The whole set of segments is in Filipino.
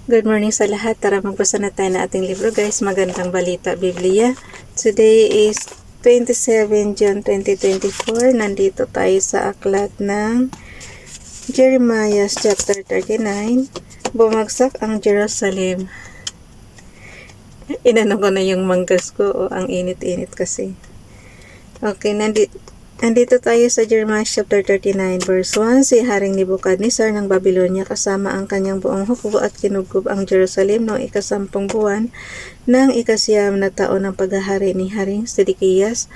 Good morning sa lahat. Tara magbasa na tayo ng ating libro guys. Magandang balita, Biblia. Today is 27 June 2024. Nandito tayo sa aklat ng Jeremiah chapter 39. Bumagsak ang Jerusalem. Inano ko na yung manggas ko. Ang init-init kasi. Okay, Nandito tayo sa Jeremiah chapter 39 verse 1. Si Haring Nebukadnezar ng Babylonia kasama ang kanyang buong hukbo at kinugkob ang Jerusalem noong ikasampung buwan ng ikasiyam na taon ng paghahari ni Haring Sedekiyas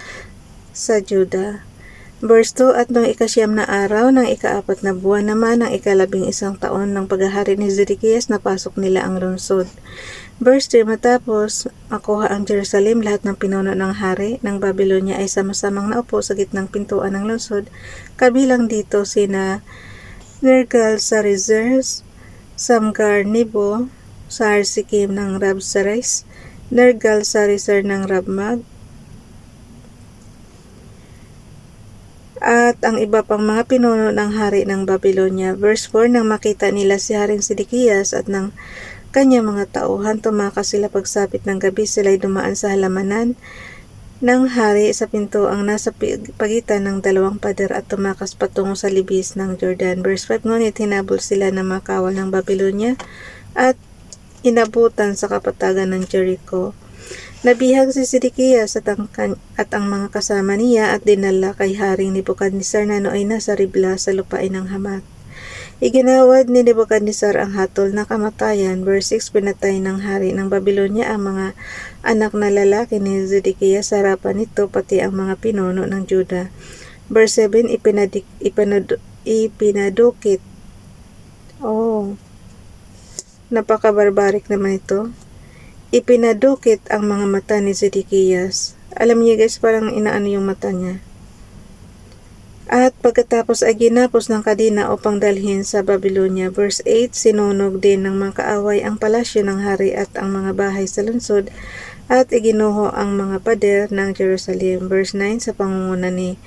sa Juda. Verse 2, at noong ikasyam na araw ng ikaapat na buwan naman ng ikalabing-isang taon ng paghahari ni Sedekiyas, napasok nila ang lungsod. Verse 3, matapos makuha ang Jerusalem, lahat ng pinuno ng hari ng Babylonia ay sama-samang naupo sa gitnang pintuan ng lungsod. Kabilang dito sina Nergal-Sarezer, Samgar-Nebo, Sarsikim ng Rabsaris, Nergal-Sarezer ng Rabmag, at ang iba pang mga pinuno ng hari ng Babylonia. Verse 4, nang makita nila si Haring Sedekiyas at ng kanyang mga tauhan, tumakas sila pagsapit ng gabi. Sila'y dumaan sa halamanan ng hari sa pinto ang nasa pagitan ng dalawang pader at tumakas patungo sa libis ng Jordan. Verse 5, ngunit hinabol sila ng mga kawal ng Babylonia at inabutan sa kapatagan ng Jericho. Nabihag si Sedekiyas at ang mga kasama niya at dinala kay Haring Nebukadnezar na nooy nasa Ribla sa lupain ng Hamat. Iginawad ni Nebukadnezar ang hatol na kamatayan. Verse 6, pinatay ng hari ng Babylonia ang mga anak na lalaki ni Sedekiyas sa harapan nito, pati ang mga pinuno ng Juda. Verse 7, ipinadukit. Napaka-barbaric naman ito. Ipinadukit ang mga mata ni Sedekiyas. Alam niyo guys, parang inaano yung mata niya. At pagkatapos ay ginapos ng kadina upang dalhin sa Babylonia. Verse 8, sinunog din ng mga kaaway ang palasyo ng hari at ang mga bahay sa lungsod at iginuho ang mga pader ng Jerusalem. Verse 9, sa pangunguna ni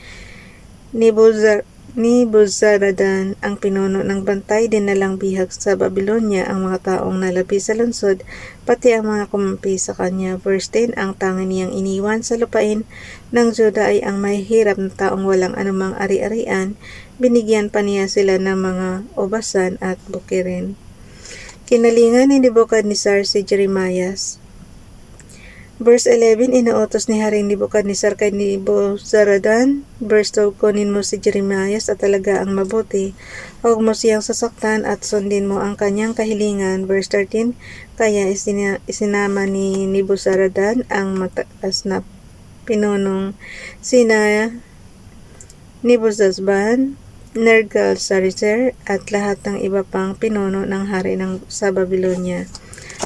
Nebuzaradan ang pinuno ng bantay, dinalang bihag sa Babylonia ang mga taong nalabi sa lungsod, pati ang mga kumampi sa kanya. Verse 10, ang tanging niyang iniwan sa lupain ng Juda ay ang mahihirap na taong walang anumang ari-arian. Binigyan pa niya sila ng mga obasan at bukirin. Kinalingan ni Nebukadnezar si Jeremiah. Verse 11, inuutos ni Haring Nebukadnezar kay Nebuzaradan. Verse 12, kunin mo si Jeremiah at talaga ang mabuti. Huwag mo siyang sasaktan at sundin mo ang kanyang kahilingan. Verse 13, kaya isinama ni Nebuzaradan ang mataas na pinunong sina Nebuzazban, Nergal-Sarezer at lahat ng iba pang pinuno ng hari sa Babylonia.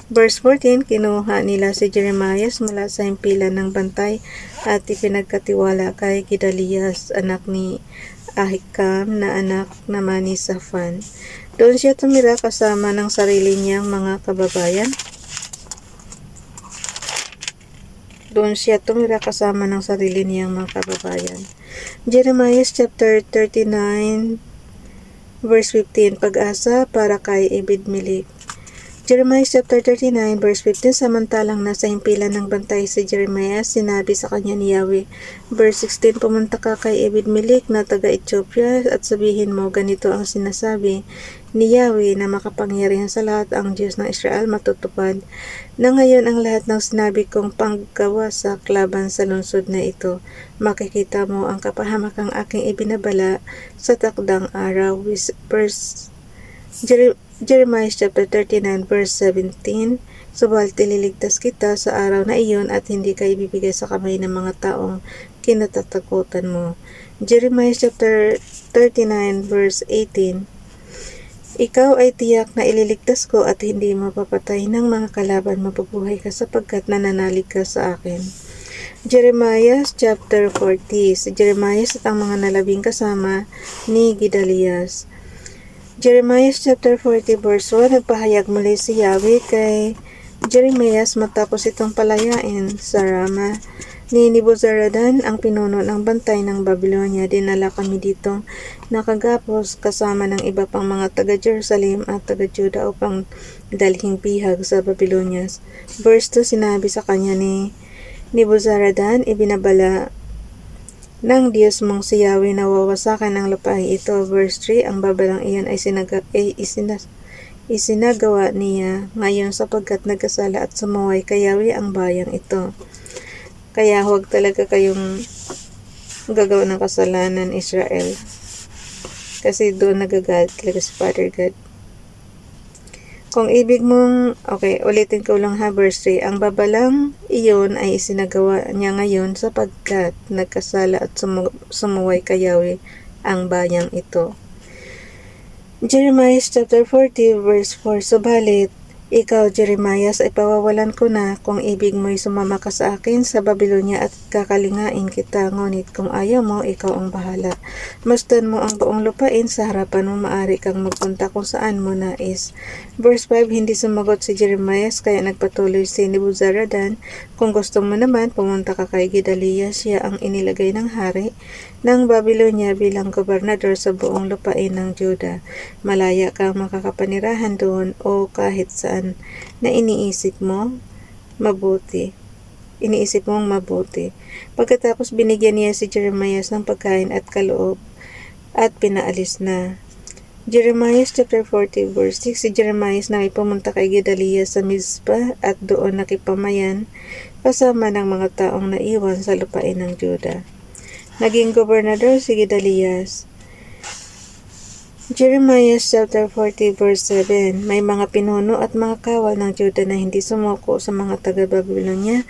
Verse 14, kinuha nila si Jeremiah mula sa himpilan ng bantay at ipinagkatiwala kay Gedalias, anak ni Ahikam, na anak naman ni Safan. Doon siya tumira kasama ng sarili niyang mga kababayan. Jeremiah chapter 39 verse 15, pag-asa para kay Ebed-Melech. Jeremiah chapter 39 verse 15, samantalang nasa himpilan ng bantay si Jeremiah, sinabi sa kanya ni Yahweh. Verse 16, pumunta ka kay Ebed-Melech na taga-Ethiopia at sabihin mo, ganito ang sinasabi ni Yahweh na makapangyarihan sa lahat, ang Diyos ng Israel, matutupad na ngayon ang lahat ng sinabi kong panggawasak laban sa lungsod na ito. Makikita mo ang kapahamakang aking ibinabala sa takdang araw. Verse Jeremiah chapter 39 verse 17, subalit ililigtas kita sa araw na iyon at hindi ka ibibigay sa kamay ng mga taong kinatatakutan mo. Jeremiah chapter 39 verse 18, ikaw ay tiyak na ililigtas ko at hindi mapapatay ng mga kalaban, mabubuhay ka sapagkat nananalig ka sa akin. Jeremiah chapter 40, si Jeremiah at ang mga nalabing kasama ni Gedalias. Jeremiah chapter 40 verse 1, nagpahayag muli si Yahweh kay Jeremiah matapos itong palayain sa Rama. ni Nebuzaradan, ang pinuno ng bantay ng Babylonia. Dinala kami dito nakagapos kasama ng iba pang mga taga-Jerusalem at taga-Juda upang dalhing bihag sa Babylonia. Verse 2, sinabi sa kanya ni Nebuzaradan, ibinabala ng Diyos mong si Yahweh na wawasakan ng lupain ito. Verse 3, ang babalang iyon ay isinagawa niya ngayon sapagkat nagkasala at sumuway kay Yahweh ang bayang ito. Kaya huwag talaga kayong gagawa ng kasalanan, Israel. Kasi doon nagagalit talaga si Father God. Kung ibig mong, okay, ulitin ko lang ha, verse 3. Ang babalang iyon ay isinagawa niya ngayon sapagkat nagkasala at sumuway kay Yahweh ang bayang ito. Jeremiah chapter 40 verse 4. Subalit, ikaw, Jeremiah, ay pawawalan ko na kung ibig mo'y sumama ka sa akin sa Babylonia at kakalingain kita, ngunit kung ayaw mo, ikaw ang bahala. Masdan mo ang buong lupain sa harapan mo, maaari kang magpunta kung saan mo nais. Verse 5, hindi sumagot si Jeremiah, kaya nagpatuloy si Nebuzaradan, kung gusto mo naman, pumunta ka kay Gedaliah, siya ang inilagay ng hari ng Babylonia bilang gobernador sa buong lupain ng Juda. Malaya kang makakapanirahan doon o kahit saan na iniisip mong mabuti. Pagkatapos binigyan niya si Jeremiah ng pagkain at kaloob at pinaalis na. Jeremiah chapter 40 verse 6. Si Jeremiah na may pumunta kay Gedaliah sa Mizpah at doon nakipamayan kasama ng mga taong naiwan sa lupain ng Juda. Naging gobernador si Gedaliah. Jeremiah chapter 40 verse 7. May mga pinuno at mga kawal ng Juda na hindi sumuko sa mga taga-Babylonia.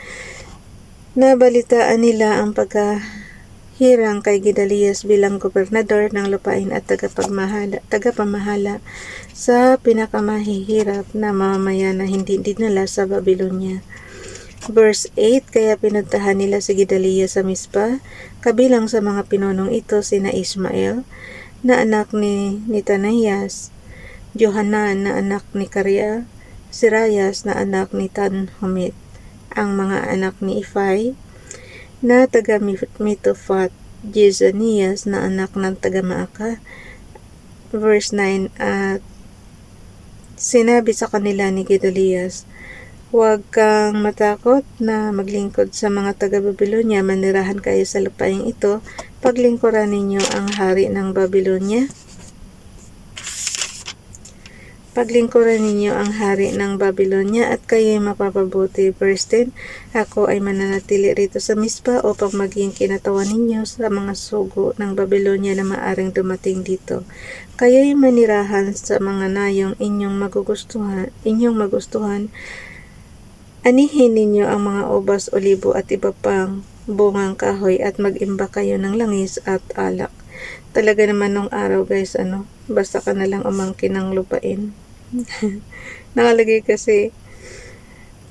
Nabalitaan nila ang pagkahirang kay Gedaliah bilang gobernador ng lupain at tagapamahala sa pinakamahihirap na mamamayan na hindi dinala sa Babylonia. Verse 8, kaya pinuntahan nila si Gedaliah sa Mizpah, kabilang sa mga pinunong ito sina Ismael, na anak ni Netanias, Johanan na anak ni Karia, Sirayas na anak ni Tanhumit, ang mga anak ni Ifai na taga Mitofat, Jezanias na anak ng taga Maaka. Verse 9, at sinabi sa kanila ni Gedaliah, huwag kang matakot na maglingkod sa mga taga-Babylonia, manirahan kayo sa lupain ito, paglingkuran ninyo ang hari ng Babylonia. Paglingkuran ninyo ang hari ng Babylonia at kayo'y mapapabuti. Verse 10, ako ay mananatili rito sa Mizpah upang maging kinatawan ninyo sa mga sugo ng Babylonia na maaring dumating dito. Kayo'y manirahan sa mga nayong inyong magustuhan. Anihin ninyo ang mga ubas, olibo at iba pang bungang kahoy at mag-imba kayo ng langis at alak. Talaga naman nung araw guys, basta ka na lang umangkin ng lupain. Nakalagay kasi,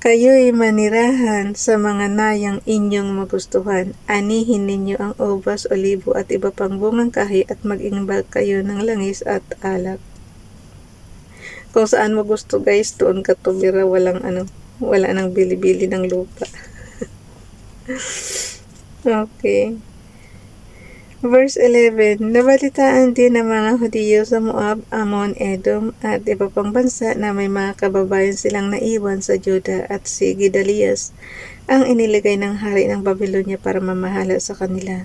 kayo'y manirahan sa mga nayang inyong magustuhan. Anihin ninyo ang ubas, olibo at iba pang bungang kahoy at mag-imba kayo ng langis at alak. Kung saan mo gusto guys, doon ka tumira, wala nang bili-bili ng lupa. Okay. Verse 11, nabalitaan din ng mga Hudiyo sa Moab, Ammon, Edom at iba pang bansa na may mga kababayan silang naiwan sa Juda at si Gedaliah ang inilagay ng hari ng Babylonia para mamahala sa kanila.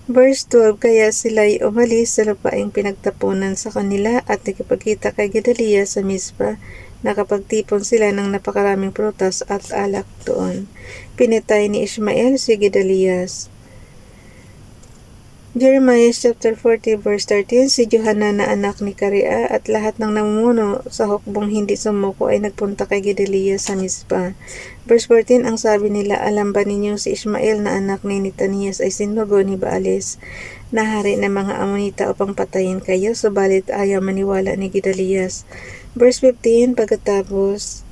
Verse 12, kaya sila'y umalis sa lupaing pinagtapunan sa kanila at nakipagkita kay Gedaliah sa Mizpah. Nakapagtipon sila ng napakaraming prutas at alak doon. Pinatay ni Ismael si Gedaliah. Jeremiah chapter 40 verse 13, si Johanan na anak ni Karia at lahat ng namumuno sa hukbong hindi sumuko ay nagpunta kay Gedaliah sa Mizpah. Verse 14, ang sabi nila, alam ba ninyo si Ismael na anak ni Netanias ay sinugo ni Baales na hari ng mga Amonita upang patayin kayo, subalit ayaw maniwala ni Gedaliah. Verse 15, pagkatapos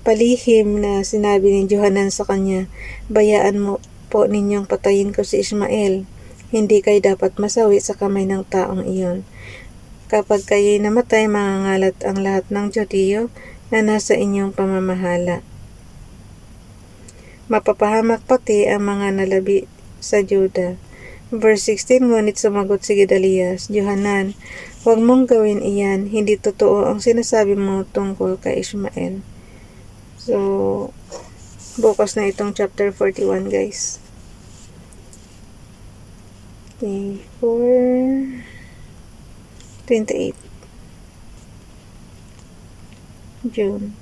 palihim na sinabi ni Johanan sa kanya, bayaan mo po ninyong patayin ko si Ismael. Hindi kayo dapat masawi sa kamay ng taong iyon. Kapag kayo'y namatay, mangangalat ang lahat ng Judiyo na nasa inyong pamamahala. mapapahamak pati ang mga nalabi sa Juda. Verse 16, ngunit sumagot si Gedalias, Johanan, huwag mong gawin iyan, hindi totoo ang sinasabi mo tungkol kay Ishmael. So, bukas na itong chapter 41, guys. Okay, 28 June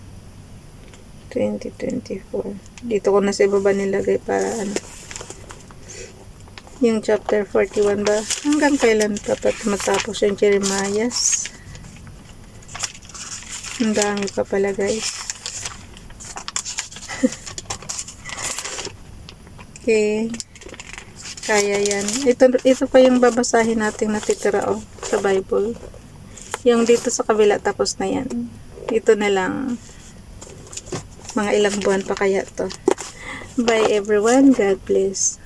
2024. Dito ko na sa ibaba nilagay para yung chapter 41 ba? Hanggang kailan pa matapos yung Jeremias? Ang dami pa pala, guys. Okay. Kaya yan. Ito pa yung babasahin natin natitira sa Bible. Yung dito sa kabila tapos na yan. Ito na lang. Mga ilang buwan pa kaya to. Bye everyone. God bless.